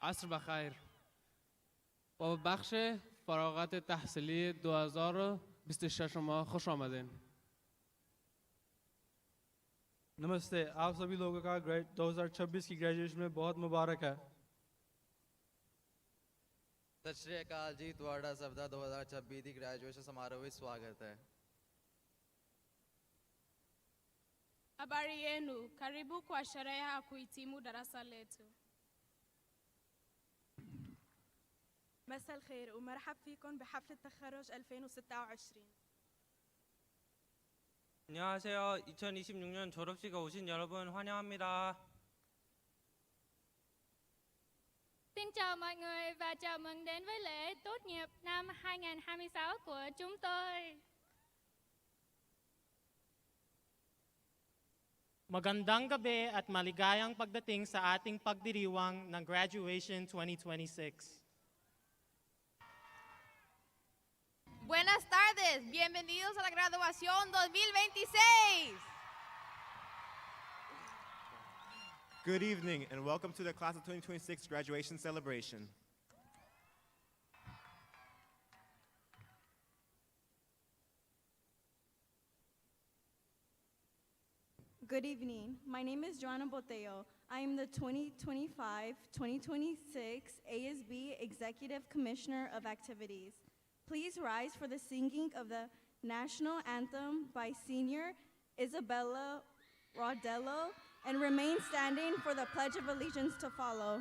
عصر بخیر. با بخش فراغت تحصیلی 2026 ما خوش آمدین. नमस्ते आप सभी लोगों का 2026 की ग्रेजुएशन में बहुत मुबारक है। सत श्री अकाल जी, ਤੁਹਾਡਾ ਸਭ ਦਾ 2026 ਦੀ ਗ੍ਰੈਜੂਏਸ਼ਨ ਸਮਾਰੋਹ ਵਿੱਚ ਸਵਾਗਤ ਹੈ। Habari yenu, karibu kwa sherehe ya kuhitimu darasa letu. مساء الخير ومرحب فيكم بحفل التخرج 2026. 안녕하세요. 2026년 졸업식에 오신 여러분 환영합니다. Xin chào mọi người và chào mừng đến với lễ tốt nghiệp năm 2026 của chúng tôi. Magandang gabi at maligayang pagdating sa ating pagdiriwang ng Graduation 2026. Buenas tardes, bienvenidos a la graduación 2026. Good evening and welcome to the Class of 2026 graduation celebration. Good evening. My name is Joanna Boteo. I am the 2025-2026 ASB Executive Commissioner of Activities. Please rise for the singing of the National Anthem by Senior Isabella Rodello and remain standing for the Pledge of Allegiance to follow.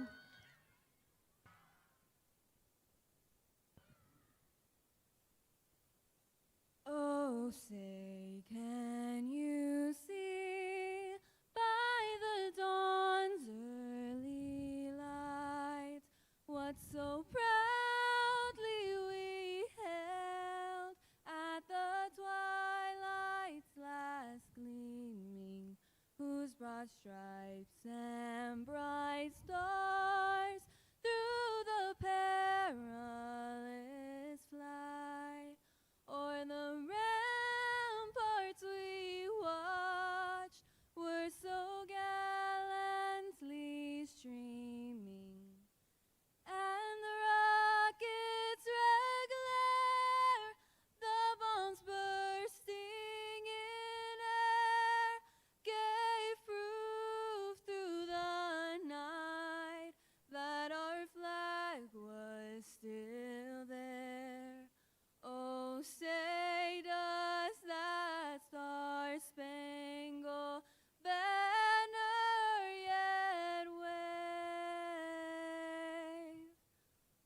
Oh, say, can you see by the dawn's early light what so proudly we hailed at the twilight's last gleaming, whose broad stripes and bright stars through the perilous flight o'er the ramparts we watched were so gallantly streaming, and the rocket's red glare, the bombs bursting in air, gave proof through the night that our flag was still there. Oh, say does that star-spangled banner yet wave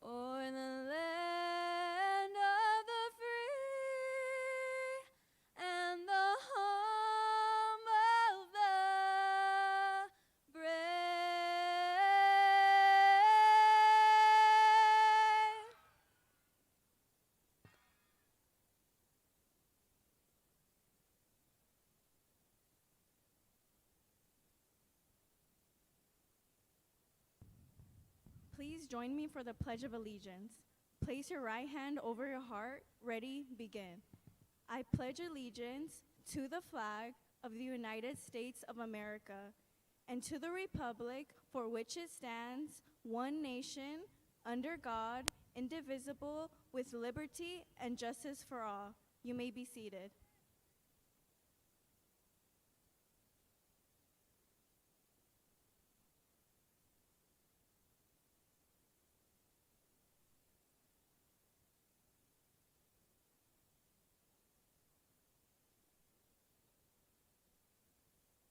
o'er the land of the free and the home of the brave? Please join me for the Pledge of Allegiance. Place your right hand over your heart. Ready, begin. I pledge allegiance to the flag of the United States of America and to the republic for which it stands, one nation, under God, indivisible, with liberty and justice for all. You may be seated.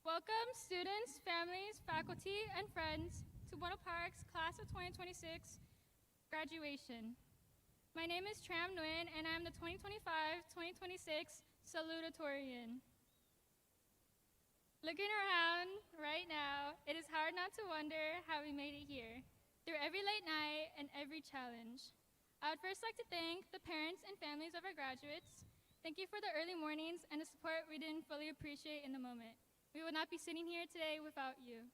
Welcome students, families, faculty, and friends to Buena Park's Class of 2026 graduation. My name is Tram Nguyen and I'm the 2025-2026 salutatorian. Looking around right now, it is hard not to wonder how we made it here, through every late night and every challenge. I would first like to thank the parents and families of our graduates. Thank you for the early mornings and the support we didn't fully appreciate in the moment. We would not be sitting here today without you.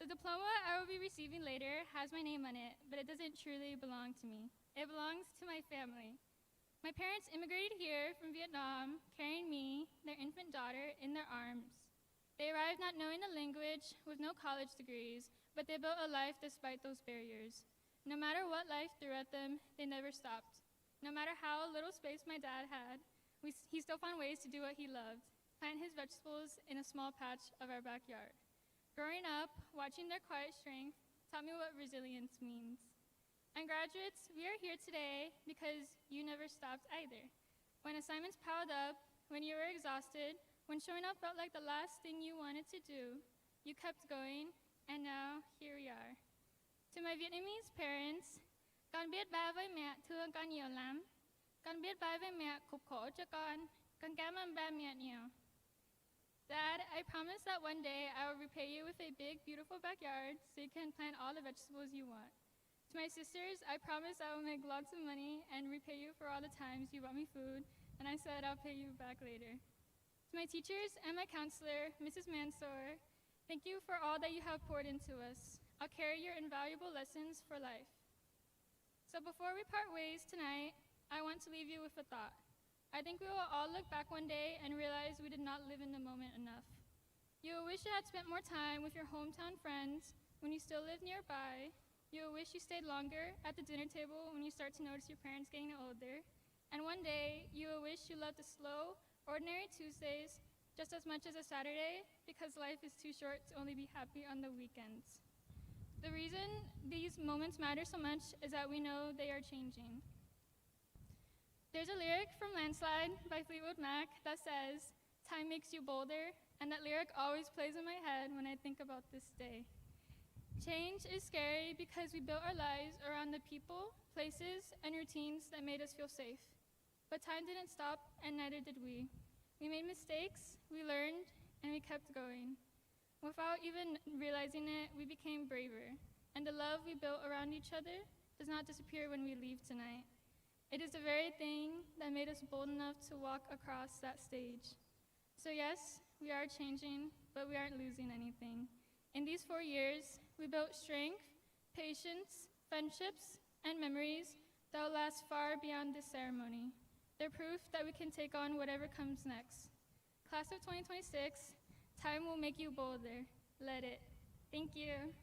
The diploma I will be receiving later has my name on it, but it doesn't truly belong to me. It belongs to my family. My parents immigrated here from Vietnam, carrying me, their infant daughter, in their arms. They arrived not knowing the language, with no college degrees, but they built a life despite those barriers. No matter what life threw at them, they never stopped. No matter how little space my dad had, he still found ways to do what he loved, plant his vegetables in a small patch of our backyard. Growing up, watching their quiet strength taught me what resilience means. And graduates, we are here today because you never stopped either. When assignments piled up, when you were exhausted, when showing up felt like the last thing you wanted to do, you kept going, and now here we are. To my Vietnamese parents, con biết ba với mẹ thương con nhiều lắm. Con biết ba với mẹ khổ khổ cho con. Con cảm ơn ba mẹ nhiều. Dad, I promise that one day I will repay you with a big, beautiful backyard so you can plant all the vegetables you want. To my sisters, I promise I will make lots of money and repay you for all the times you bought me food, and I said I'll pay you back later. To my teachers and my counselor, Mrs. Mansour, thank you for all that you have poured into us. I'll carry your invaluable lessons for life. So before we part ways tonight, I want to leave you with a thought. I think we will all look back one day and realize we did not live in the moment enough. You will wish you had spent more time with your hometown friends when you still lived nearby. You will wish you stayed longer at the dinner table when you start to notice your parents getting older. And one day, you will wish you loved the slow, ordinary Tuesdays just as much as a Saturday because life is too short to only be happy on the weekends. The reason these moments matter so much is that we know they are changing. There's a lyric from Landslide by Fleetwood Mac that says, "Time makes you bolder," and that lyric always plays in my head when I think about this day. Change is scary because we built our lives around the people, places, and routines that made us feel safe. But time didn't stop, and neither did we. We made mistakes, we learned, and we kept going. Without even realizing it, we became braver, and the love we built around each other does not disappear when we leave tonight. It is the very thing that made us bold enough to walk across that stage. So yes, we are changing, but we aren't losing anything. In these 4 years, we built strength, patience, friendships, and memories that will last far beyond this ceremony. They're proof that we can take on whatever comes next. Class of 2026, time will make you bolder. Let it. Thank you.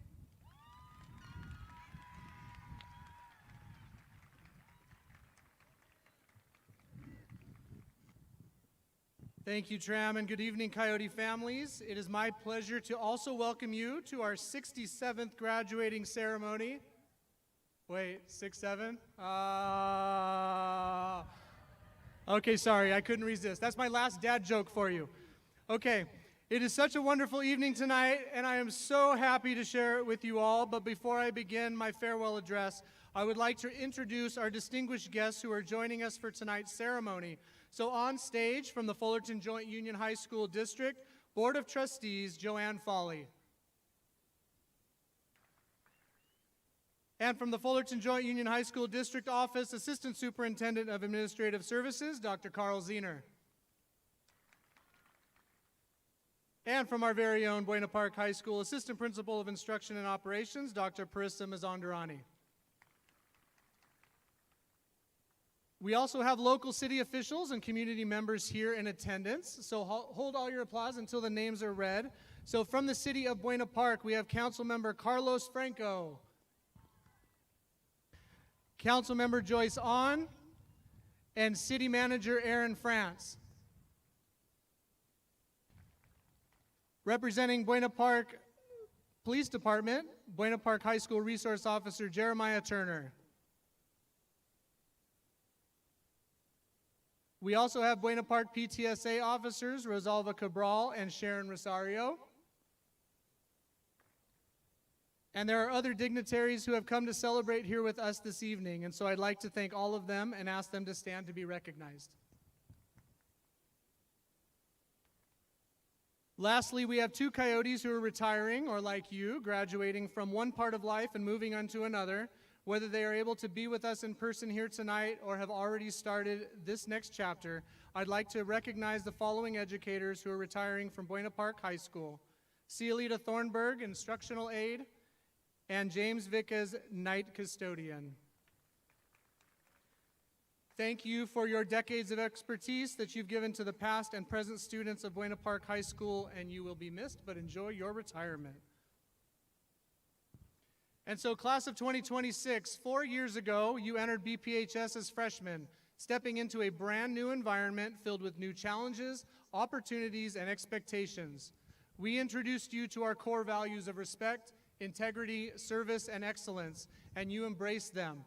Thank you, Tram, and good evening, Coyote families. It is my pleasure to also welcome you to our 67th graduating ceremony. Wait, 6-7? Okay, sorry, I couldn't resist. That's my last dad joke for you. Okay, it is such a wonderful evening tonight, and I am so happy to share it with you all. But before I begin my farewell address, I would like to introduce our distinguished guests who are joining us for tonight's ceremony. So on stage from the Fullerton Joint Union High School District, Board of Trustees, Joanne Foley. And from the Fullerton Joint Union High School District Office, Assistant Superintendent of Administrative Services, Dr. Carl Ziener. And from our very own Buena Park High School, Assistant Principal of Instruction and Operations, Dr. Parissa Mazandarani. We also have local city officials and community members here in attendance, so hold all your applause until the names are read. So from the city of Buena Park, we have Councilmember Carlos Franco, Councilmember Joyce Ahn, and City Manager Aaron France. Representing Buena Park Police Department, Buena Park High School Resource Officer Jeremiah Turner. We also have Buena Park PTSA officers Rosalva Cabral and Sharon Rosario. And there are other dignitaries who have come to celebrate here with us this evening, and so I'd like to thank all of them and ask them to stand to be recognized. Lastly, we have 2 Coyotes who are retiring, or like you, graduating from one part of life and moving on to another. Whether they are able to be with us in person here tonight or have already started this next chapter, I'd like to recognize the following educators who are retiring from Buena Park High School: Cielita Thornburg, Instructional Aide, and James Vickes, Night Custodian. Thank you for your decades of expertise that you've given to the past and present students of Buena Park High School, and you will be missed, but enjoy your retirement. And so, class of 2026, 4 years ago, you entered BPHS as freshmen, stepping into a brand new environment filled with new challenges, opportunities, and expectations. We introduced you to our core values of respect, integrity, service, and excellence, and you embraced them.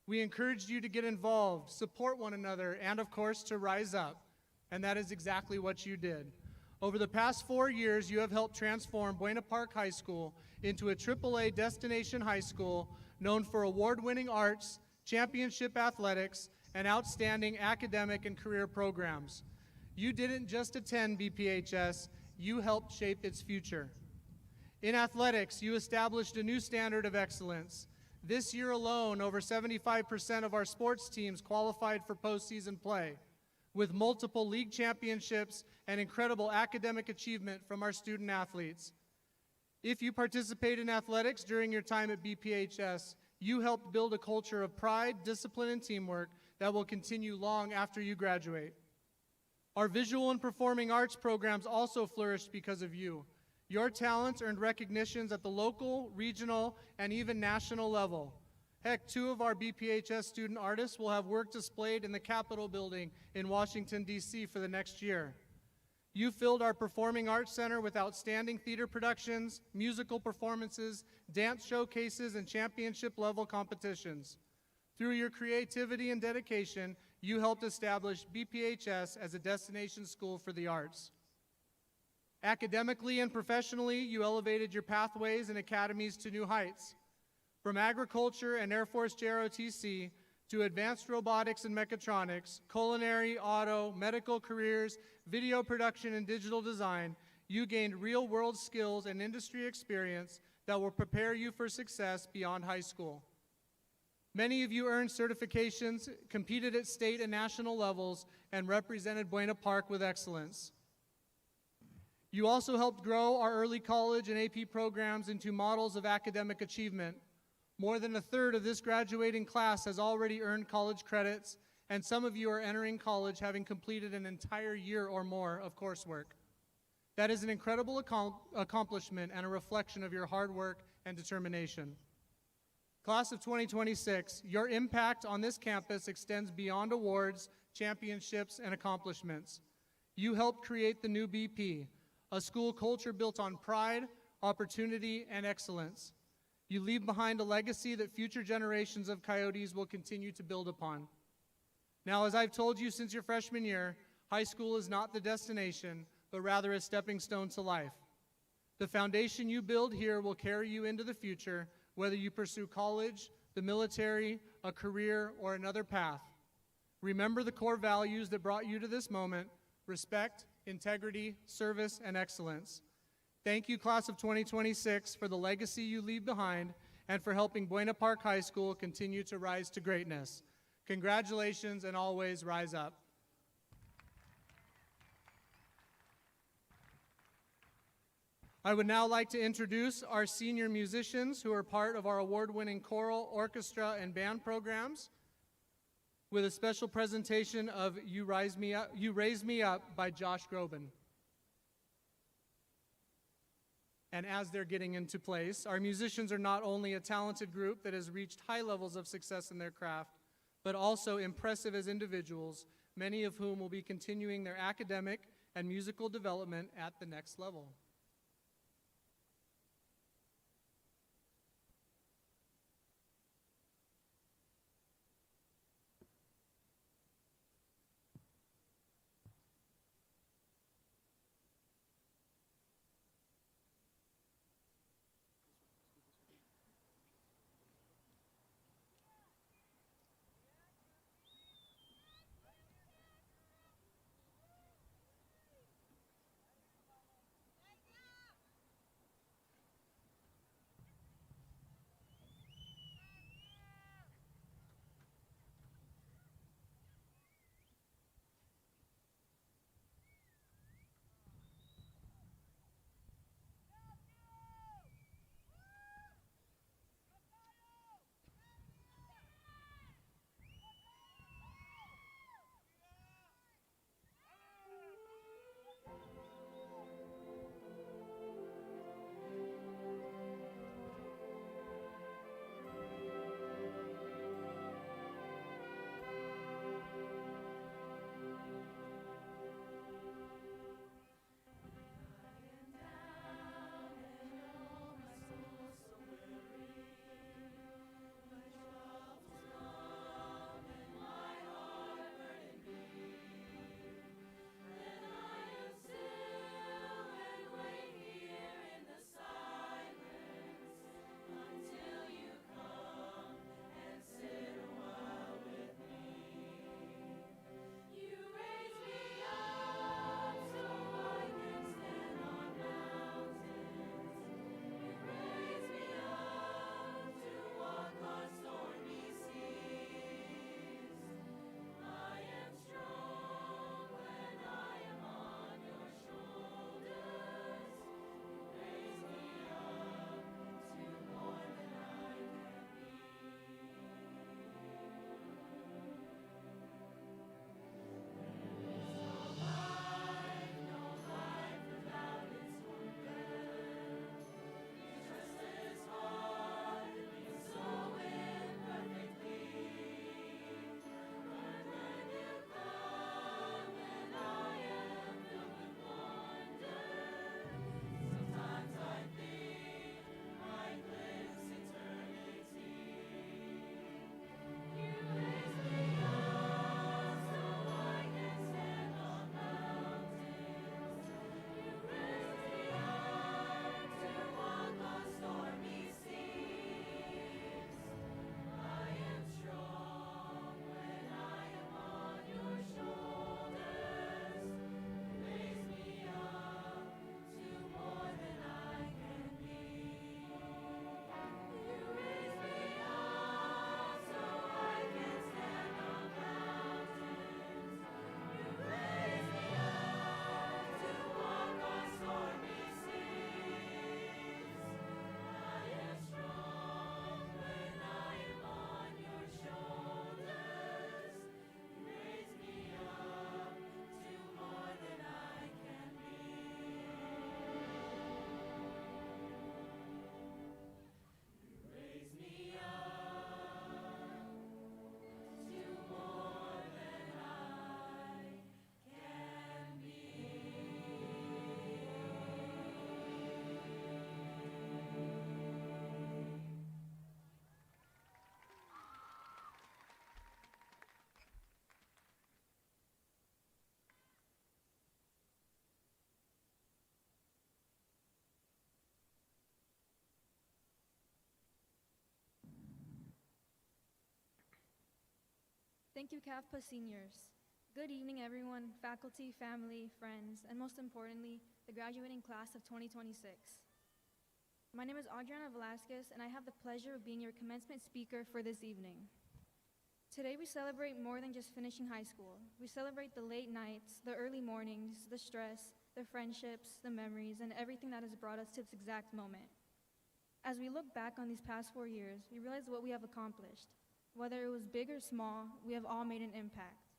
We encouraged you to get involved, support one another, and of course, to rise up. And that is exactly what you did. Over the past 4 years, you have helped transform Buena Park High School into a AAA destination high school known for award-winning arts, championship athletics, and outstanding academic and career programs. You didn't just attend BPHS, you helped shape its future. In athletics, you established a new standard of excellence. This year alone, over 75% of our sports teams qualified for postseason play, with multiple league championships and incredible academic achievement from our student athletes. If you participate in athletics during your time at BPHS, you helped build a culture of pride, discipline, and teamwork that will continue long after you graduate. Our visual and performing arts programs also flourished because of you. Your talents earned recognitions at the local, regional, and even national level. Heck, 2 of our BPHS student artists will have work displayed in the Capitol building in Washington, D.C. for the next year. You filled our Performing Arts Center with outstanding theater productions, musical performances, dance showcases, and championship-level competitions. Through your creativity and dedication, you helped establish BPHS as a destination school for the arts. Academically and professionally, you elevated your pathways and academies to new heights. From agriculture and Air Force JROTC to advanced robotics and mechatronics, culinary, auto, medical careers, video production, and digital design, you gained real-world skills and industry experience that will prepare you for success beyond high school. Many of you earned certifications, competed at state and national levels, and represented Buena Park with excellence. You also helped grow our early college and AP programs into models of academic achievement. More than a third of this graduating class has already earned college credits, and some of you are entering college having completed an entire year or more of coursework. That is an incredible accomplishment and a reflection of your hard work and determination. Class of 2026, your impact on this campus extends beyond awards, championships, and accomplishments. You helped create the new BP, a school culture built on pride, opportunity, and excellence. You leave behind a legacy that future generations of Coyotes will continue to build upon. Now, as I've told you since your freshman year, high school is not the destination, but rather a stepping stone to life. The foundation you build here will carry you into the future, whether you pursue college, the military, a career, or another path. Remember the core values that brought you to this moment: respect, integrity, service, and excellence. Thank you, class of 2026, for the legacy you leave behind and for helping Buena Park High School continue to rise to greatness. Congratulations, and always rise up. I would now like to introduce our senior musicians who are part of our award-winning choral, orchestra, and band programs with a special presentation of You Raise Me Up by Josh Groban. And as they're getting into place, our musicians are not only a talented group that has reached high levels of success in their craft, but also impressive as individuals, many of whom will be continuing their academic and musical development at the next level. Thank you, CAFPA seniors. Good evening, everyone, faculty, family, friends, and most importantly, the graduating class of 2026. My name is Adriana Velasquez, and I have the pleasure of being your commencement speaker for this evening. Today, we celebrate more than just finishing high school. We celebrate the late nights, the early mornings, the stress, the friendships, the memories, and everything that has brought us to this exact moment. As we look back on these past 4 years, we realize what we have accomplished. Whether it was big or small, we have all made an impact.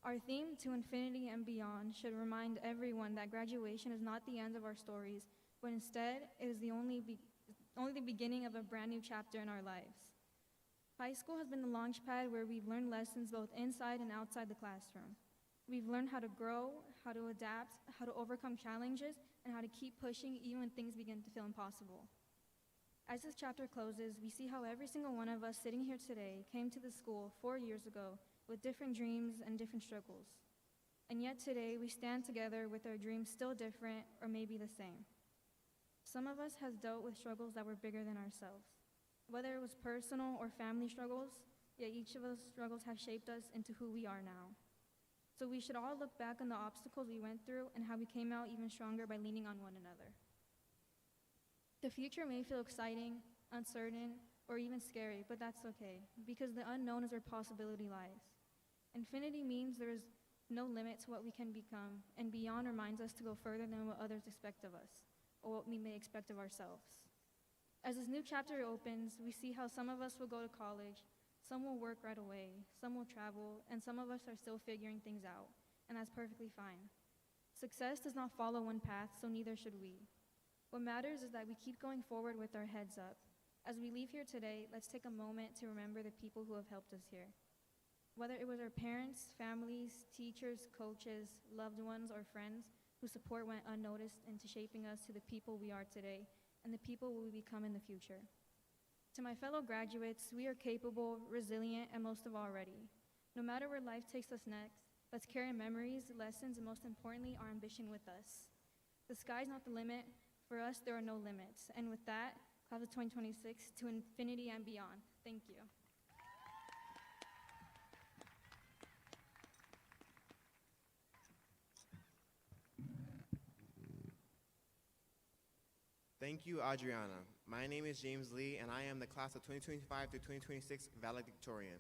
Our theme, To Infinity and Beyond, should remind everyone that graduation is not the end of our stories, but instead, it is only the beginning of a brand new chapter in our lives. High school has been the launch pad where we've learned lessons both inside and outside the classroom. We've learned how to grow, how to adapt, how to overcome challenges, and how to keep pushing even when things begin to feel impossible. As this chapter closes, we see how every single one of us sitting here today came to the school 4 years ago with different dreams and different struggles. And yet today, we stand together with our dreams still different or maybe the same. Some of us has dealt with struggles that were bigger than ourselves. Whether it was personal or family struggles, yet each of those struggles have shaped us into who we are now. So we should all look back on the obstacles we went through and how we came out even stronger by leaning on one another. The future may feel exciting, uncertain, or even scary, but that's okay, because the unknown is where possibility lies. Infinity means there is no limit to what we can become, and beyond reminds us to go further than what others expect of us, or what we may expect of ourselves. As this new chapter opens, we see how some of us will go to college, some will work right away, some will travel, and some of us are still figuring things out, and that's perfectly fine. Success does not follow one path, so neither should we. What matters is that we keep going forward with our heads up. As we leave here today, let's take a moment to remember the people who have helped us here. Whether it was our parents, families, teachers, coaches, loved ones, or friends whose support went unnoticed into shaping us to the people we are today and the people we will become in the future. To my fellow graduates, we are capable, resilient, and most of all ready. No matter where life takes us next, let's carry memories, lessons, and most importantly, our ambition with us. The sky's not the limit. For us, there are no limits. And with that, class of 2026, to infinity and beyond. Thank you. Thank you, Adriana. My name is James Lee, and I am the class of 2025 through 2026 valedictorian.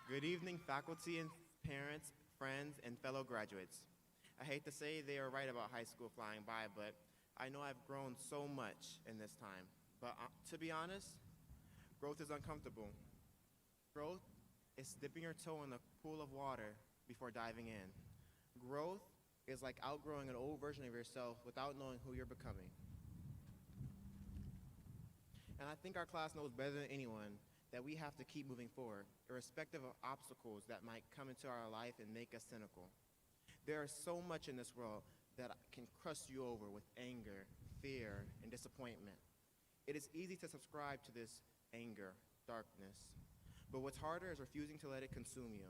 Good evening, faculty and parents, friends, and fellow graduates. I hate to say they are right about high school flying by, but I know I've grown so much in this time. But to be honest, growth is uncomfortable. Growth is dipping your toe in a pool of water before diving in. Growth is like outgrowing an old version of yourself without knowing who you're becoming. And I think our class knows better than anyone that we have to keep moving forward, irrespective of obstacles that might come into our life and make us cynical. There is so much in this world that can crush you over with anger, fear, and disappointment. It is easy to subscribe to this anger, darkness, but what's harder is refusing to let it consume you.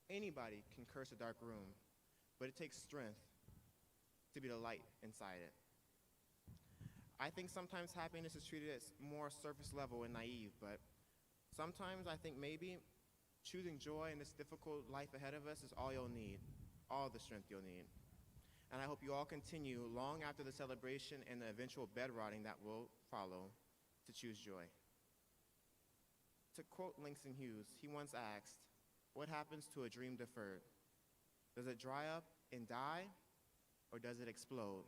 Anybody can curse a dark room, but it takes strength to be the light inside it. I think sometimes happiness is treated as more surface level and naive, but sometimes I think maybe choosing joy in this difficult life ahead of us is all you'll need, all the strength you'll need. And I hope you all continue long after the celebration and the eventual bed rotting that will follow to choose joy. To quote Langston Hughes, he once asked, "What happens to a dream deferred? Does it dry up and die, or does it explode?"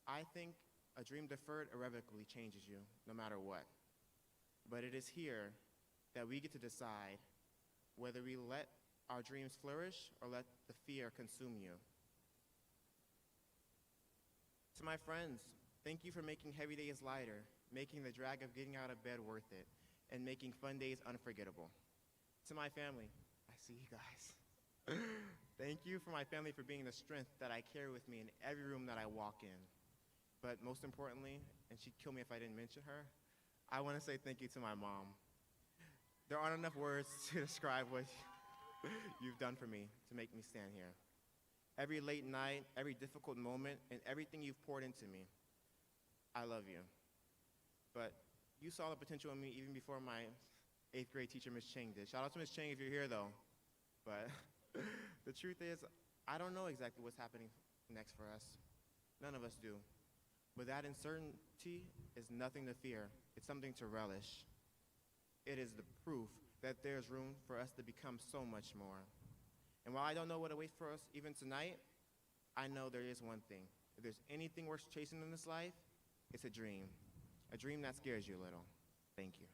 I think a dream deferred irrevocably changes you, no matter what. But it is here that we get to decide whether we let our dreams flourish or let the fear consume you. To my friends, thank you for making heavy days lighter, making the drag of getting out of bed worth it, and making fun days unforgettable. To my family, I see you guys. Thank you for my family for being the strength that I carry with me in every room that I walk in. But most importantly, and she'd kill me if I didn't mention her, I want to say thank you to my mom. There aren't enough words to describe what you've done for me to make me stand here. Every late night, every difficult moment, and everything you've poured into me, I love you. But You saw the potential in me even before my 8th grade teacher, Ms. Cheng, did. Shout out to Ms. Cheng if you're here, though. But the truth is, I don't know exactly what's happening next for us. None of us do. But that uncertainty is nothing to fear. It's something to relish. It is the proof that there's room for us to become so much more. And while I don't know what awaits for us even tonight, I know there is one thing. If there's anything worth chasing in this life, it's a dream that scares you a little. Thank you.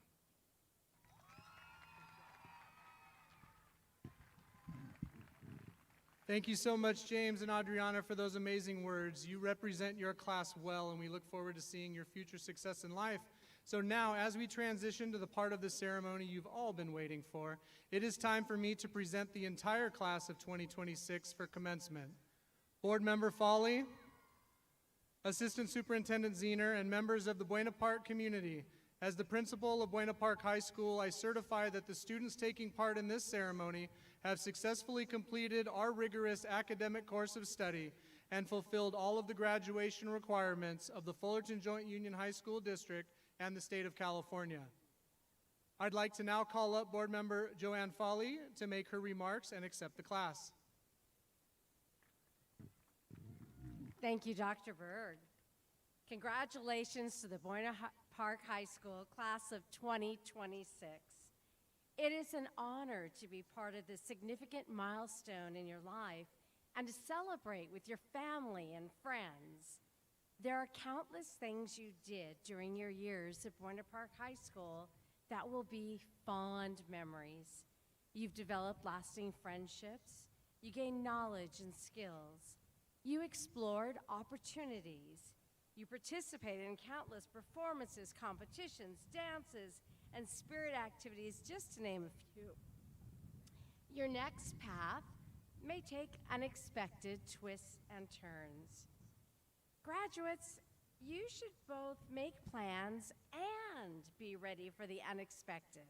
Thank you so much, James and Adriana, for those amazing words. You represent your class well, and we look forward to seeing your future success in life. So now, as we transition to the part of the ceremony you've all been waiting for, it is time for me to present the entire class of 2026 for commencement. Board Member Foley, Assistant Superintendent Ziener, and members of the Buena Park community, as the principal of Buena Park High School, I certify that the students taking part in this ceremony have successfully completed our rigorous academic course of study and fulfilled all of the graduation requirements of the Fullerton Joint Union High School District and the state of California. I'd like to now call up Board Member Joanne Foley to make her remarks and accept the class. Thank you, Dr. Berg. Congratulations to the Buena Park High School class of 2026. It is an honor to be part of this significant milestone in your life and to celebrate with your family and friends. There are countless things you did during your years at Buena Park High School that will be fond memories. You've developed lasting friendships, you gained knowledge and skills, you explored opportunities, you participated in countless performances, competitions, dances, and spirit activities, just to name a few. Your next path may take unexpected twists and turns. Graduates, you should both make plans and be ready for the unexpected,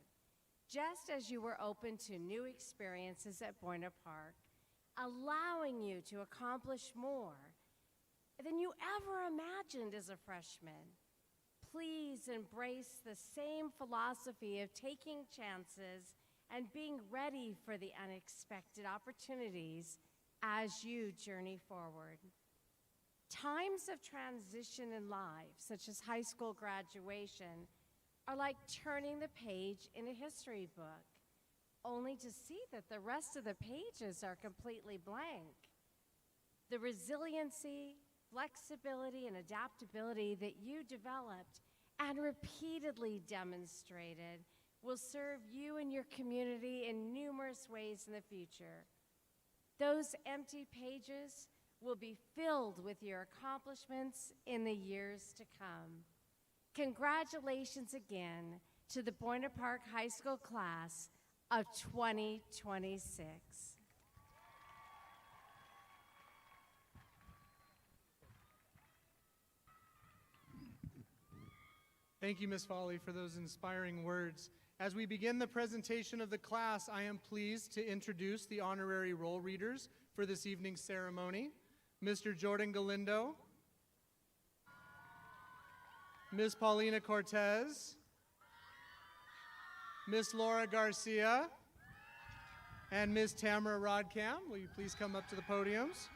just as you were open to new experiences at Buena Park, allowing you to accomplish more than you ever imagined as a freshman. Please embrace the same philosophy of taking chances and being ready for the unexpected opportunities as you journey forward. Times of transition in life, such as high school graduation, are like turning the page in a history book, only to see that the rest of the pages are completely blank. The resiliency, flexibility, and adaptability that you developed and repeatedly demonstrated will serve you and your community in numerous ways in the future. Those empty pages will be filled with your accomplishments in the years to come. Congratulations again to the Buena Park High School class of 2026. Thank you, Ms. Foley, for those inspiring words. As we begin the presentation of the class, I am pleased to introduce the honorary roll readers for this evening's ceremony. Mr. Jordan Galindo, Ms. Paulina Cortez, Ms. Laura Garcia, and Ms. Tamara Rodcam. Will you please come up to the podiums?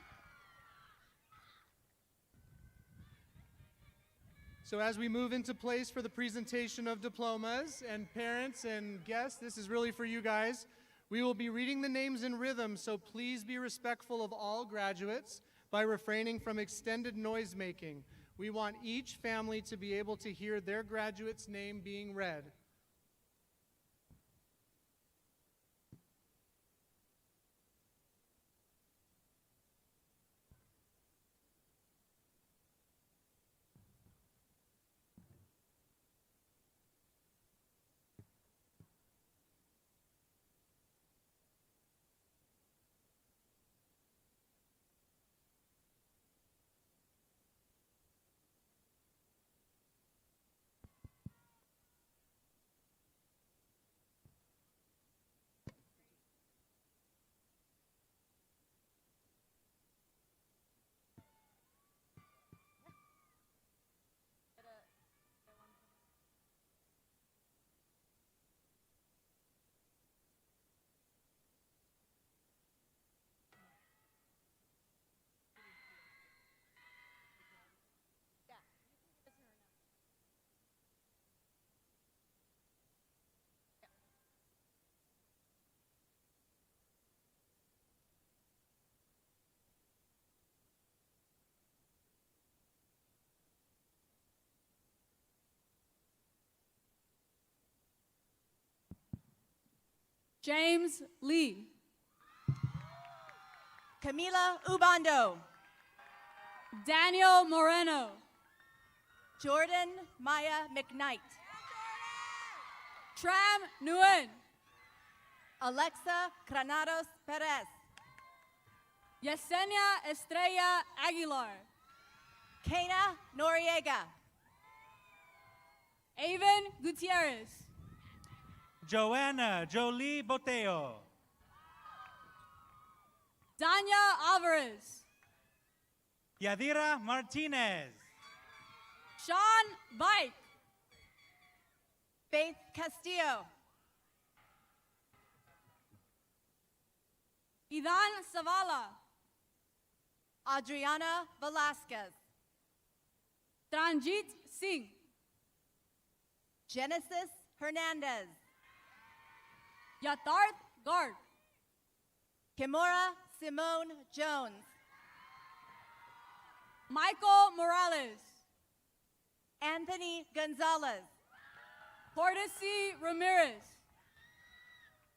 So as we move into place for the presentation of diplomas, and parents and guests, this is really for you guys. We will be reading the names in rhythm, so please be respectful of all graduates by refraining from extended noise making. We want each family to be able to hear their graduate's name being read. James Lee. Camila Ubando. Daniel Moreno. Jordan Maya McKnight. Tram Nguyen. Alexa Granados Perez. Yesenia Estrella Aguilar. Kana Noriega. Avon Gutierrez. Joanna Jolie Boteo. Danya Alvarez. Yadira Martinez. Sean Bike. Faith Castillo. Idan Savala. Adriana Velasquez. Tranjit Singh. Genesis Hernandez. Yatarth Garg. Kimora Simone Jones. Michael Morales. Anthony Gonzalez. Portesi Ramirez.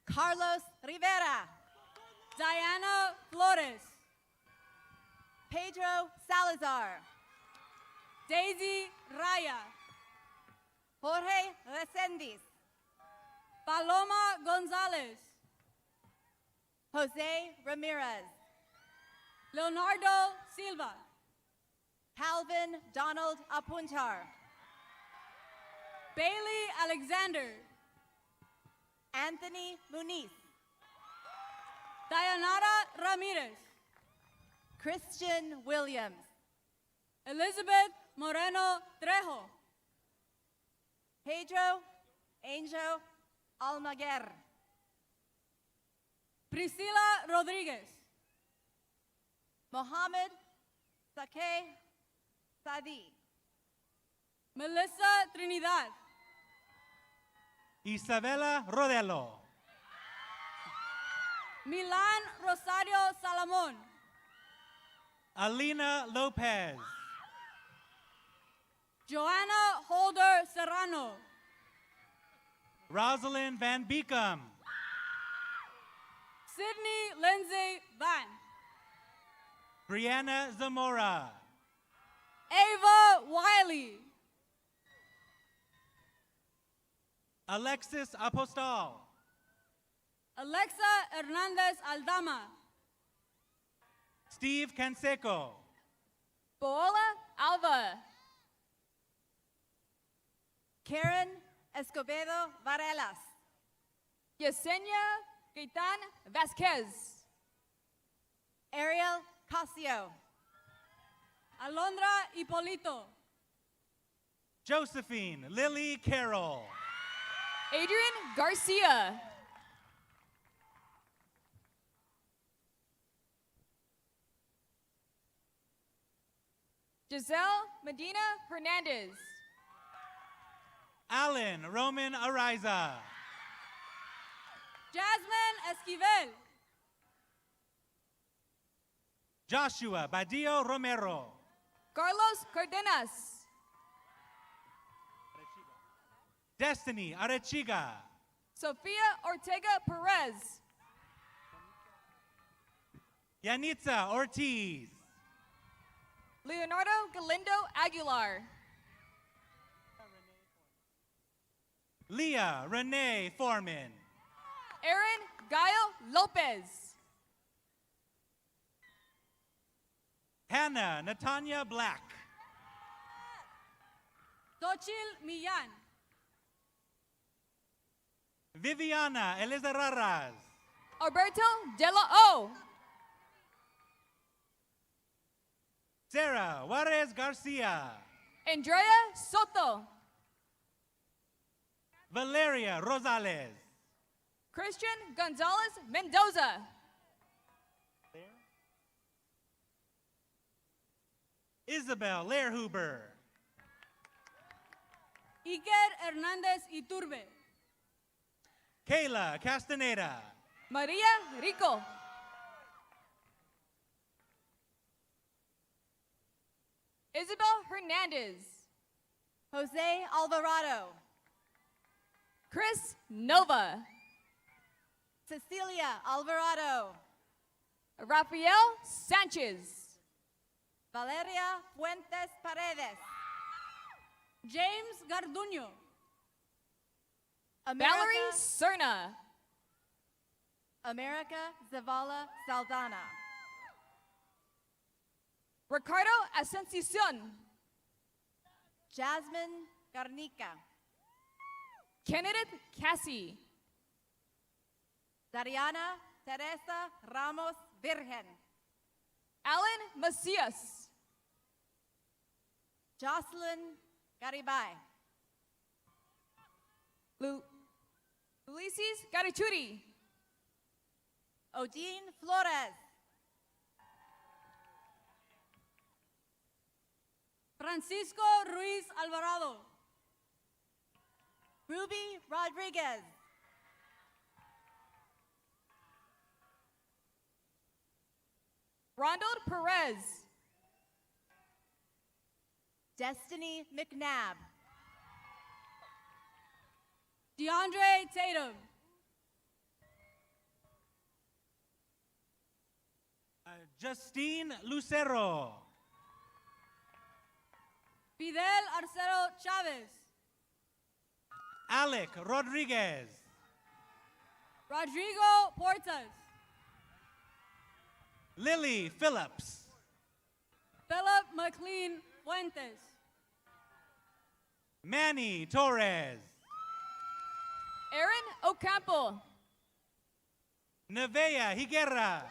Carlos Rivera. Diana Flores. Pedro Salazar. Daisy Raya. Jorge Resendiz. Paloma Gonzalez. Jose Ramirez. Leonardo Silva. Calvin Donald Apuntar. Bailey Alexander. Anthony Muniz. Dayanara Ramirez. Christian Williams. Elizabeth Moreno Trejo. Pedro Angel Almaguer. Priscila Rodriguez. Mohammed Sake Sadi. Melissa Trinidad. Isabela Rodello. Milan Rosario Salamon. Alina Lopez. Joanna Holder Serrano. Rosalind Van Beekum. Sydney Lindsay Van. Brianna Zamora. Ava Wiley. Alexis Apostol. Alexa Hernandez Aldama. Steve Canseco. Paola Alva. Karen Escobedo Varelas. Yesenia Gaitan Vasquez. Ariel Casio. Alondra Hipolito. Josephine Lily Carroll. Adrian Garcia. Giselle Medina Hernandez. Alan Roman Ariza. Jasmine Esquivel. Joshua Badillo Romero. Carlos Cardenas. Destiny Arechiga. Sofia Ortega Perez. Yanitza Ortiz. Leonardo Galindo Aguilar. Leah Renee Foreman. Aaron Gaio Lopez. Hannah Natanya Black. Tochil Millan. Viviana Elizarraras. Alberto De La O. Sarah Juarez Garcia. Andrea Soto. Valeria Rosales. Christian Gonzalez Mendoza. Isabel Lehrhuber. Iker Hernandez Iturbe. Kayla Castaneda. Maria Rico. Isabel Hernandez. Jose Alvarado. Chris Nova. Cecilia Alvarado. Rafael Sanchez. Valeria Fuentes Paredes. James Garduño. Valerie Cerna. America Zavala Saldana. Ricardo Ascensión. Jasmine Garnica. Kenneth Cassie. Dariana Teresa Ramos Virgen. Alan Macias. Jocelyn Garibay. Ulysses Garichuri. Odine Flores. Francisco Ruiz Alvarado. Ruby Rodriguez. Ronald Perez. Destiny McNabb. DeAndre Tatum. Justine Lucero. Fidel Arcero Chavez. Alec Rodriguez. Rodrigo Portas. Lily Phillips. Philip McLean Fuentes. Manny Torres. Aaron Ocampo. Nevea Higuera.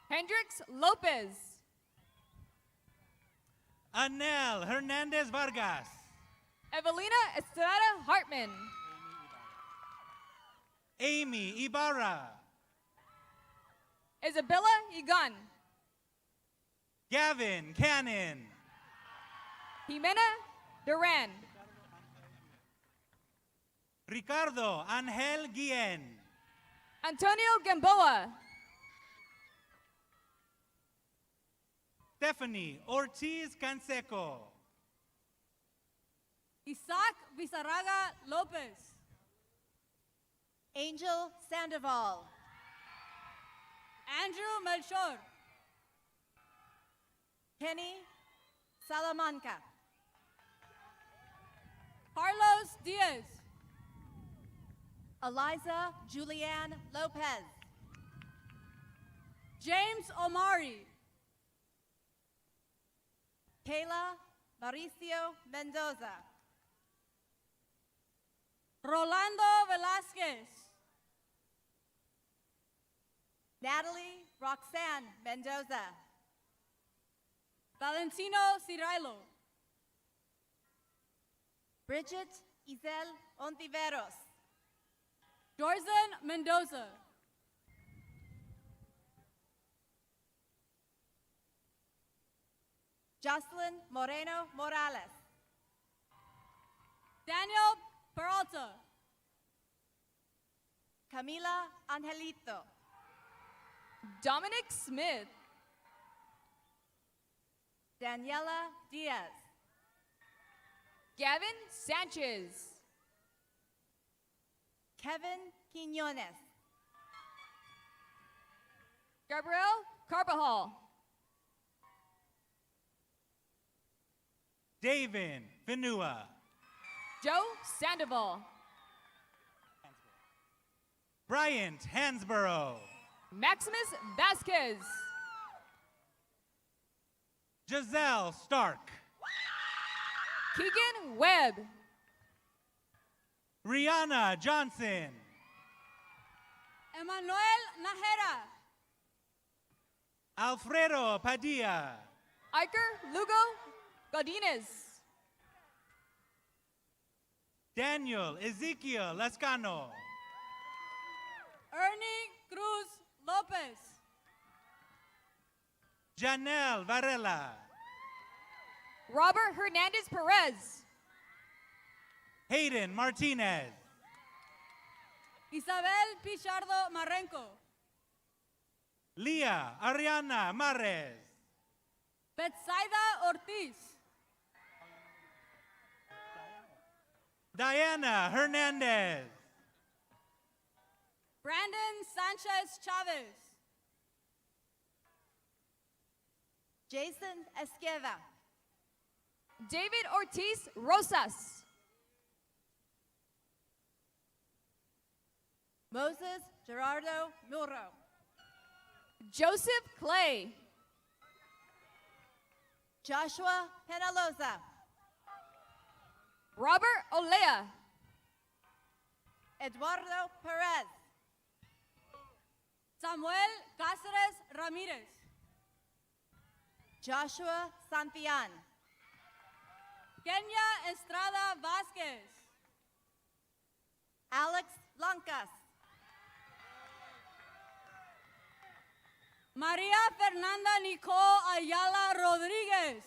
Hendrix Lopez. Anel Hernandez Vargas. Evelina Estrada Hartman. Amy Ibarra. Isabella Igan. Gavin Cannon. Jimena Duran. Ricardo Angel Guillen. Antonio Gamboa. Stephanie Ortiz Canseco. Isaac Vizarraga Lopez. Angel Sandoval. Andrew Melchor. Kenny Salamanca. Carlos Diaz. Eliza Julianne Lopez. James Omari. Kayla Mauricio Mendoza. Rolando Velasquez. Natalie Roxanne Mendoza. Valentino Cirilo. Bridget Isel Ontiveros. Jorzan Mendoza. Jocelyn Moreno Morales. Daniel Peralta. Camila Angelito. Dominic Smith. Daniela Diaz. Gavin Sanchez. Kevin Quinones. Gabriel Carbajal. David Finua. Joe Sandoval. Bryant Hansborough. Maximus Vasquez. Giselle Stark. Keegan Webb. Rihanna Johnson. Emmanuel Najera. Alfredo Padilla. Iker Lugo Godinez. Daniel Ezekiel Lescano. Ernie Cruz Lopez. Janelle Varela. Robert Hernandez Perez. Hayden Martinez. Isabel Pichardo Marrenco. Leah Ariana Mares. Betsaida Ortiz. Diana Hernandez. Brandon Sanchez Chavez. Jason Esqueda. David Ortiz Rosas. Moses Gerardo Muro. Joseph Clay. Joshua Penaloza. Robert Olea. Eduardo Perez. Samuel Cáceres Ramirez. Joshua Santillan. Kenya Estrada Vasquez. Alex Blancas. María Fernanda Nicole Ayala Rodríguez.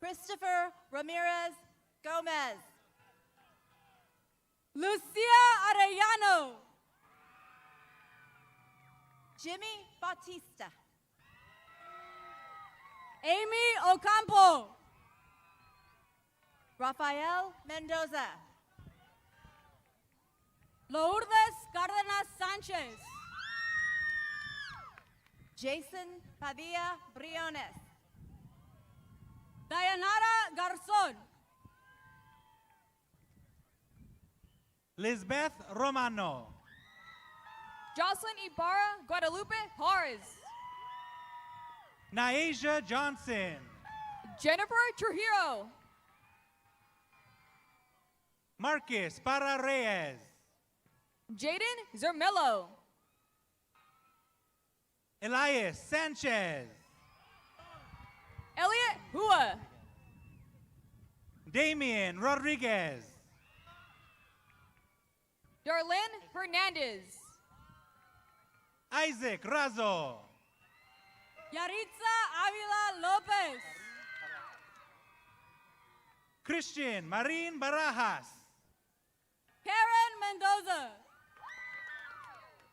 Christopher Ramirez Gomez. Lucia Arellano. Jimmy Bautista. Amy Ocampo. Rafael Mendoza. Lourdes Cárdenas Sánchez. Jason Padilla Briones. Dayanara Garzón. Lisbeth Romano. Jocelyn Ibarra Guadalupe Juarez. Naisha Johnson. Jennifer Trujillo. Marcus Para Reyes. Jaden Zermillo. Elias Sanchez. Elliot Hua. Damian Rodriguez. Darlene Hernandez. Isaac Razo. Yaritza Avila Lopez. Christian Marin Barajas. Karen Mendoza.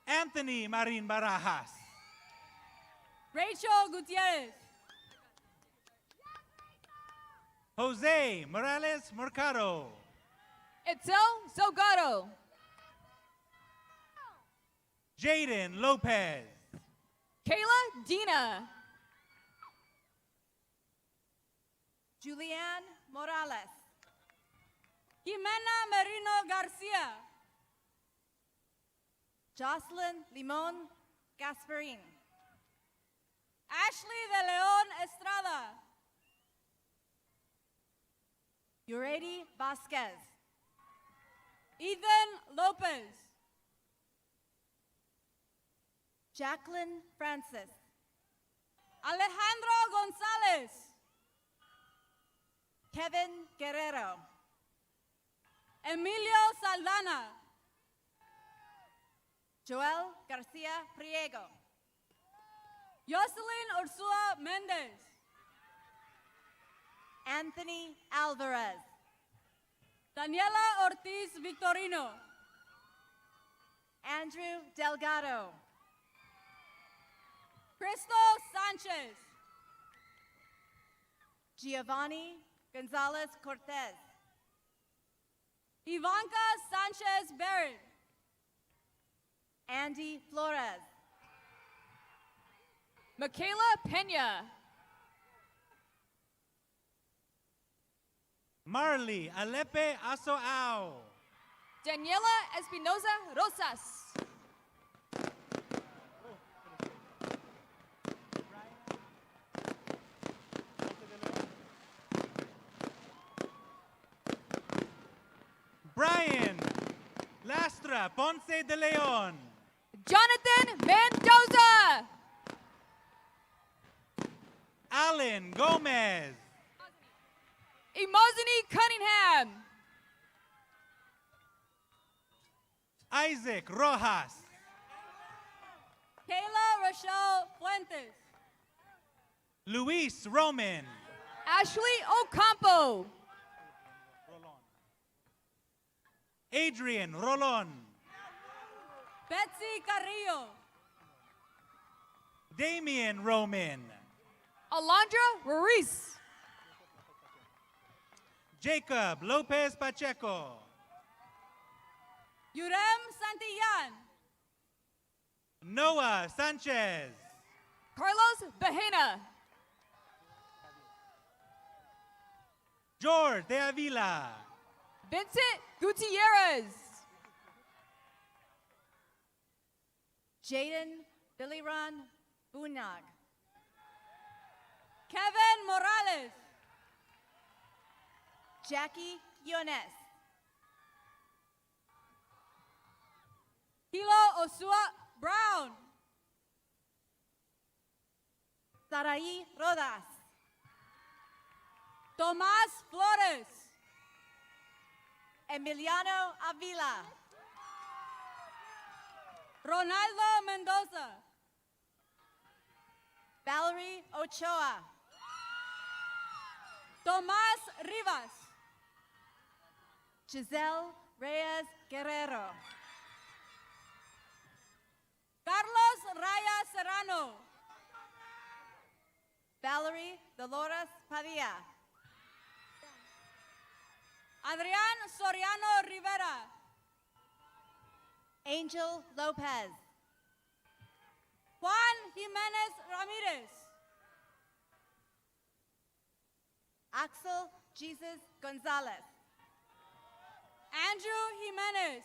Anthony Marin Barajas. Rachel Gutierrez. Jose Morales Mercado. Itzel Zogado. Jaden Lopez. Kayla Dina. Julianne Morales. Jimena Merino Garcia. Jocelyn Limon Gasparin. Ashley de León Estrada. Yuredi Vasquez. Ethan Lopez. Jacqueline Francis. Alejandro González. Kevin Guerrero. Emilio Saldana. Joel Garcia Priego. Jocelyn Ursula Mendez. Anthony Alvarez. Daniela Ortiz Victorino. Andrew Delgado. Cristo Sanchez. Giovanni Gonzalez Cortez. Ivanka Sanchez Barrett. Andy Flores. Michaela Pena. Marley Alepe Asoao. Daniela Espinoza Rosas. Brian Lastra Ponce de Leon. Jonathan Mendoza. Alan Gomez. Imozini Cunningham. Isaac Rojas. Kayla Rochelle Fuentes. Luis Roman. Ashley Ocampo. Adrian Rolon. Betsy Carrillo. Damian Roman. Alondra Ruiz. Jacob Lopez Pacheco. Yurem Santillan. Noah Sanchez. Carlos Bahena. George de Avila. Vincent Gutierrez. Jaden Biliran Bunag. Kevin Morales. Jackie Yones. Hilo Osua Brown. Sarai Rodas. Tomás Flores. Emiliano Avila. Ronaldo Mendoza. Valerie Ochoa. Tomás Rivas. Giselle Reyes Guerrero. Carlos Raya Serrano. Valerie Dolores Padilla. Adrián Soriano Rivera. Angel Lopez. Juan Jimenez Ramirez. Axel Jesus Gonzalez. Andrew Jimenez.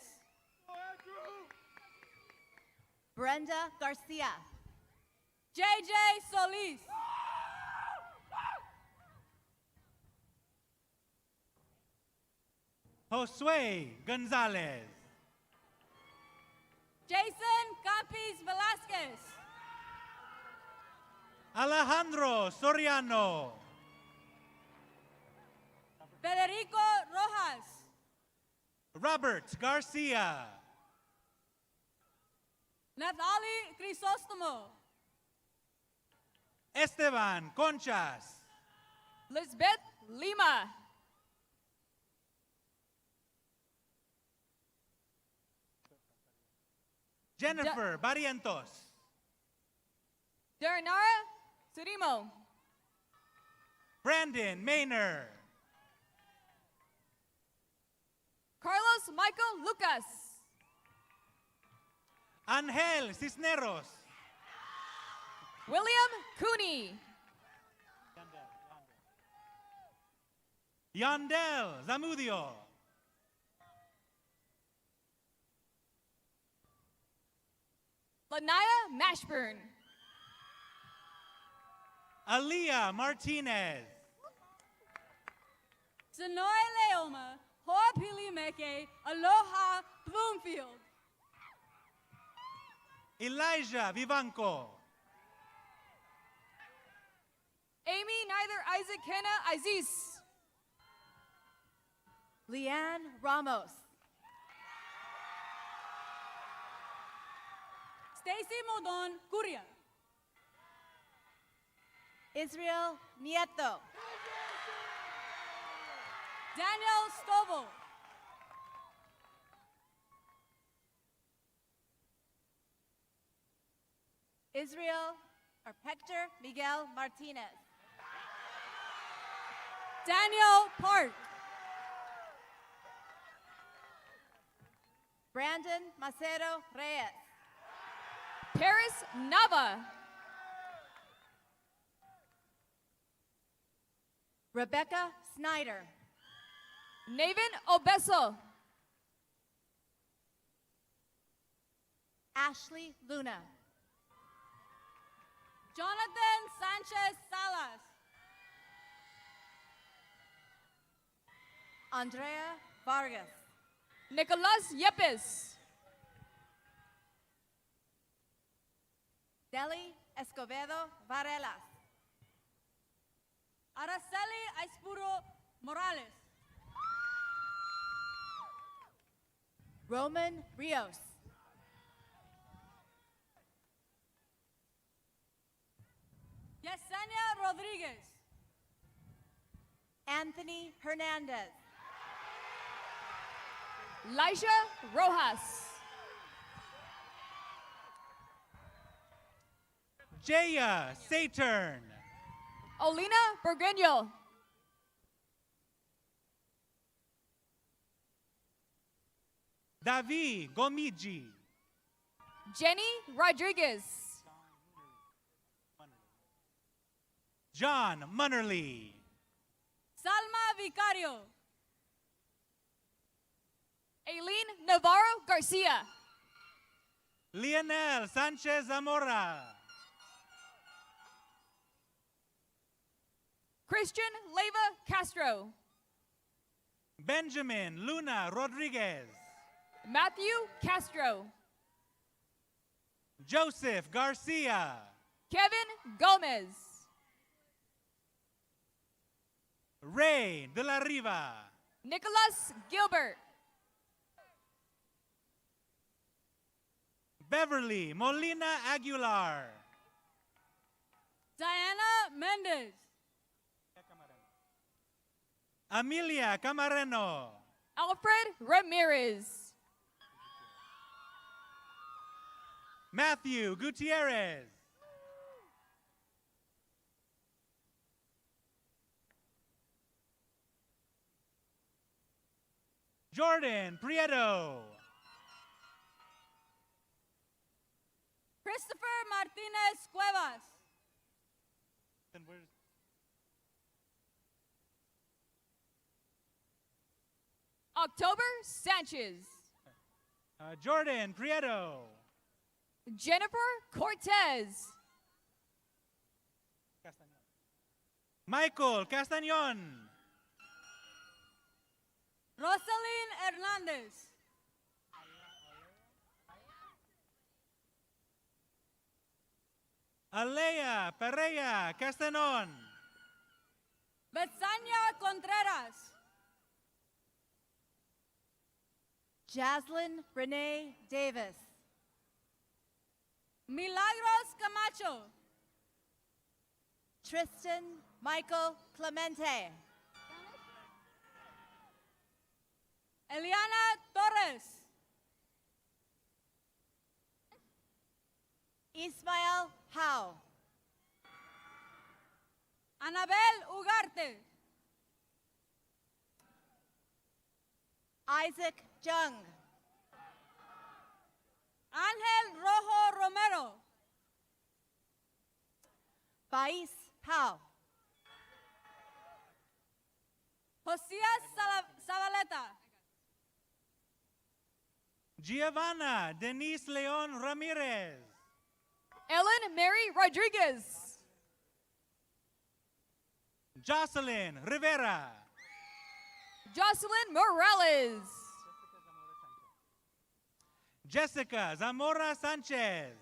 Brenda Garcia. JJ Solis. Josue Gonzalez. Jason Campis Velasquez. Alejandro Soriano. Federico Rojas. Robert Garcia. Nathali Crisostomo. Esteban Conchas. Lisbeth Lima. Jennifer Barrientos. Daranara Surimo. Brandon Maynard. Carlos Michael Lucas. Angel Cisneros. William Cooney. Yandel Zamudio. Lanaya Mashburn. Aliyah Martinez. Sonoy Leoma. Hoa Pili Meke. Aloha Bloomfield. Elijah Vivanco. Amy Neither Isaac Hannah Aziz. Leanne Ramos. Stacy Modon Curia. Israel Nieto. Daniel Stovall. Israel or Hector Miguel Martinez. Daniel Park. Brandon Macedo Reyes. Paris Nava. Rebecca Snyder. Navin Obeso. Ashley Luna. Jonathan Sanchez Salas. Andrea Vargas. Nicolas Yepes. Deli Escobedo Varelas. Araceli Aispuro Morales. Roman Rios. Yesenia Rodriguez. Anthony Hernandez. Lisha Rojas. Jaya Saturn. Olina Burgueño. Davi Gomiji. Jenny Rodriguez. John Munnerly. Salma Vicario. Aileen Navarro Garcia. Lionel Sanchez Zamora. Christian Leva Castro. Benjamin Luna Rodriguez. Matthew Castro. Joseph Garcia. Kevin Gomez. Ray de la Riva. Nicholas Gilbert. Beverly Molina Aguilar. Diana Mendez. Amelia Camareno. Alfred Ramirez. Matthew Gutierrez. Jordan Prieto. Christopher Martinez Cuevas. Then where's October Sanchez. Jordan Prieto. Jennifer Cortez. Michael Castañon. Rosaline Hernandez. Alea Perea Castanon. Betsania Contreras. Jaslyn Renee Davis. Milagros Camacho. Tristan Michael Clemente. Eliana Torres. Ismael Howe. Anabel Ugarte. Isaac Jung. Ángel Rojo Romero. Bais Pau. Josías Zabaleta. Giovanna Denise Leon Ramirez. Ellen Mary Rodriguez. Jocelyn Rivera. Jocelyn Morales. Jessica Zamora Sanchez.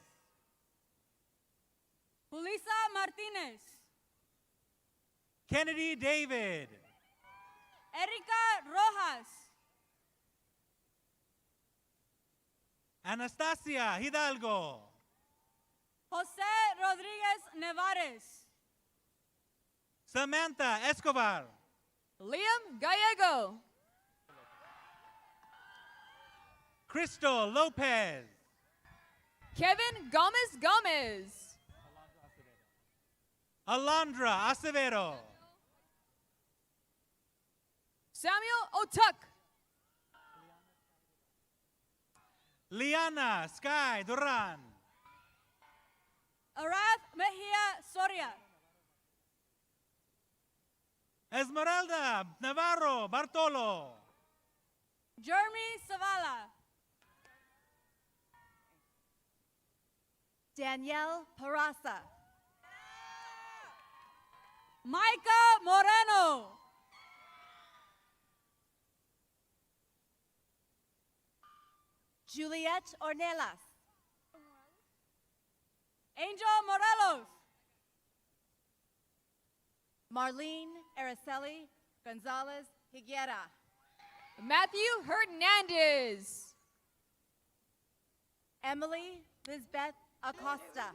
Julissa Martinez. Kennedy David. Erika Rojas. Anastasia Hidalgo. José Rodríguez Nevares. Samantha Escobar. Liam Gallego. Crystal Lopez. Kevin Gomez. Alondra Acevedo. Samuel Otuk. Liana Sky Duran. Arath Mejia Soria. Esmeralda Navarro Bartolo. Jeremy Zavala. Danielle Parasa. Micah Moreno. Juliet Ornelas. Angel Morelos. Marlene Araceli Gonzalez Higuera. Matthew Hernandez. Emily Lisbeth Acosta.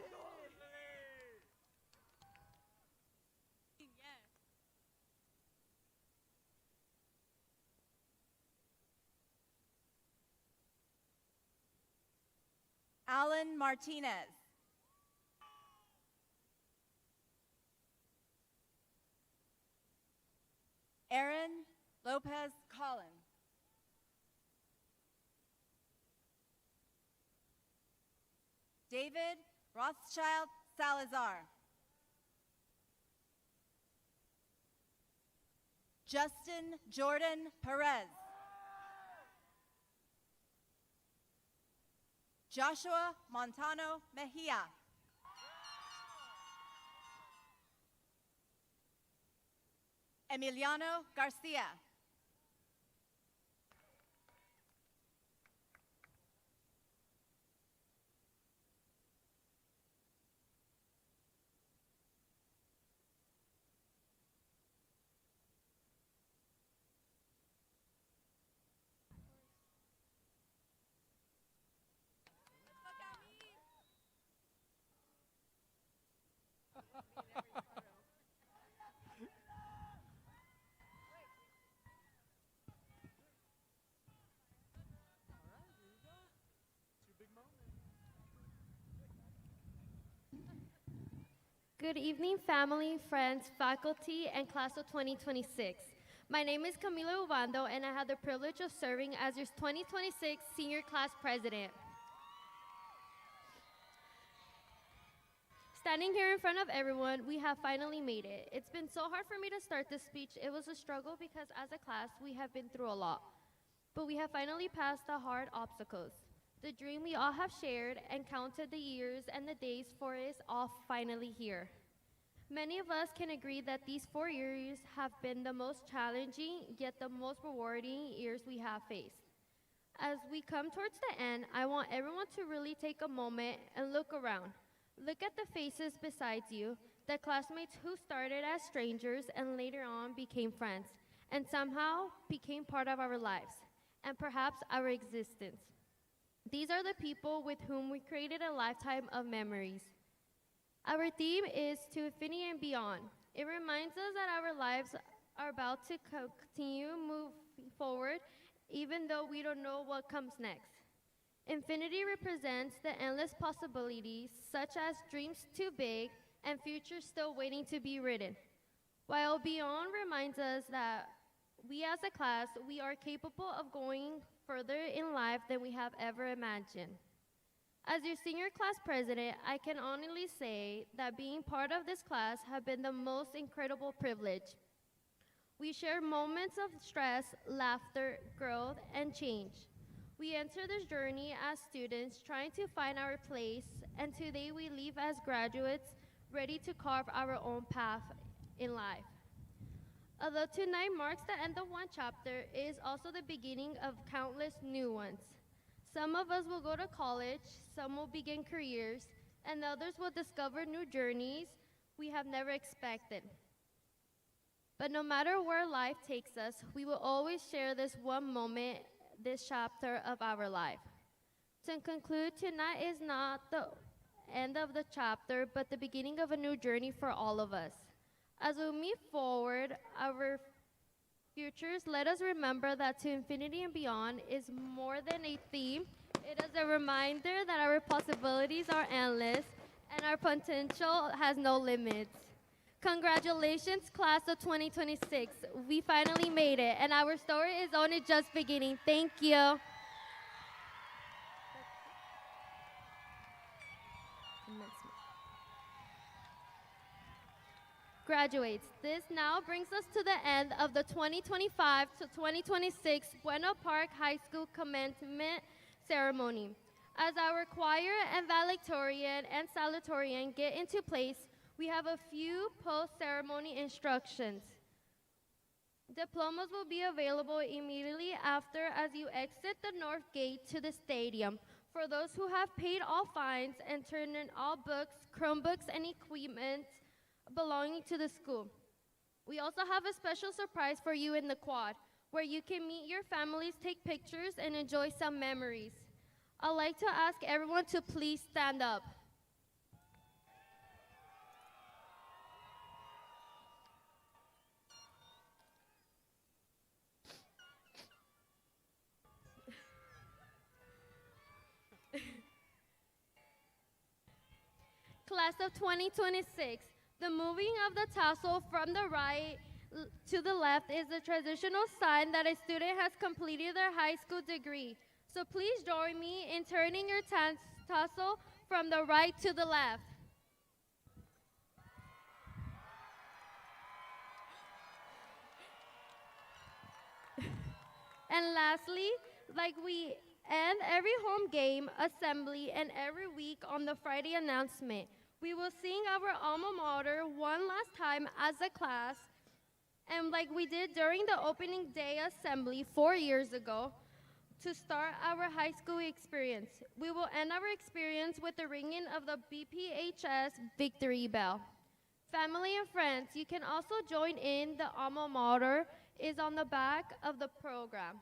Alan Martinez. Aaron Lopez Collin. David Rothschild Salazar. Justin Jordan Perez. Joshua Montano Mejia. Emiliano Garcia. Good evening, family, friends, faculty, and class of 2026. My name is Camila Ubando, and I have the privilege of serving as your 2026 senior class president. Standing here in front of everyone, we have finally made it. It's been so hard for me to start this speech. It was a struggle because as a class, we have been through a lot. But we have finally passed the hard obstacles. The dream we all have shared and counted the years and the days for is all finally here. Many of us can agree that these 4 years have been the most challenging, yet the most rewarding years we have faced. As we come towards the end, I want everyone to really take a moment and look around. Look at the faces beside you, the classmates who started as strangers and later on became friends, and somehow became part of our lives, and perhaps our existence. These are the people with whom we created a lifetime of memories. Our theme is To Infinity and Beyond. It reminds us that our lives are about to continue moving forward, even though we don't know what comes next. Infinity represents the endless possibilities, such as dreams too big and futures still waiting to be written, while Beyond reminds us that we as a class, we are capable of going further in life than we have ever imagined. As your senior class president, I can honestly say that being part of this class has been the most incredible privilege. We share moments of stress, laughter, growth, and change. We enter this journey as students trying to find our place, and today we leave as graduates ready to carve our own path in life. Although tonight marks the end of one chapter, it is also the beginning of countless new ones. Some of us will go to college, some will begin careers, and others will discover new journeys we have never expected. But no matter where life takes us, we will always share this one moment, this chapter of our life. To conclude, tonight is not the end of the chapter, but the beginning of a new journey for all of us. As we move forward, our futures, let us remember that To Infinity and Beyond is more than a theme. It is a reminder that our possibilities are endless and our potential has no limits. Congratulations, class of 2026. We finally made it, and our story is only just beginning. Thank you. Graduates, this now brings us to the end of the 2025 to 2026 Bueno Park High School commencement ceremony. As our choir and valedictorian and salutatorian get into place, we have a few post-ceremony instructions. Diplomas will be available immediately after as you exit the north gate to the stadium. For those who have paid all fines and turned in all books, Chromebooks, and equipment belonging to the school. We also have a special surprise for you in the quad, where you can meet your families, take pictures, and enjoy some memories. I'd like to ask everyone to please stand up. Class of 2026, the moving of the tassel from the right to the left is a traditional sign that a student has completed their high school degree. So please join me in turning your tassel from the right to the left. And lastly, like we end every home game, assembly, and every week on the Friday announcement, we will sing our alma mater one last time as a class. And like we did during the opening day assembly 4 years ago, to start our high school experience. We will end our experience with the ringing of the BPHS victory bell. Family and friends, you can also join in. The alma mater is on the back of the program.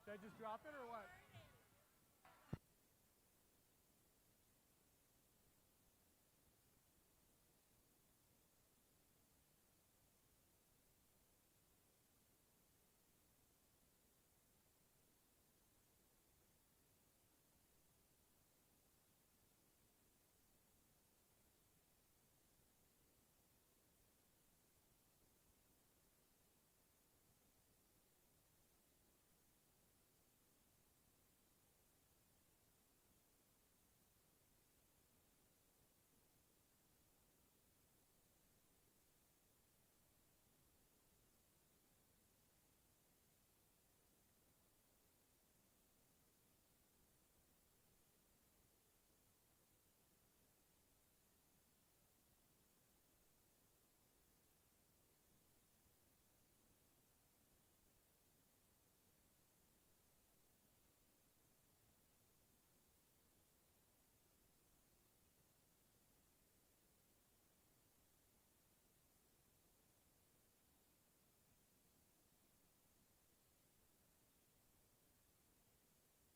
Should I just drop it or what?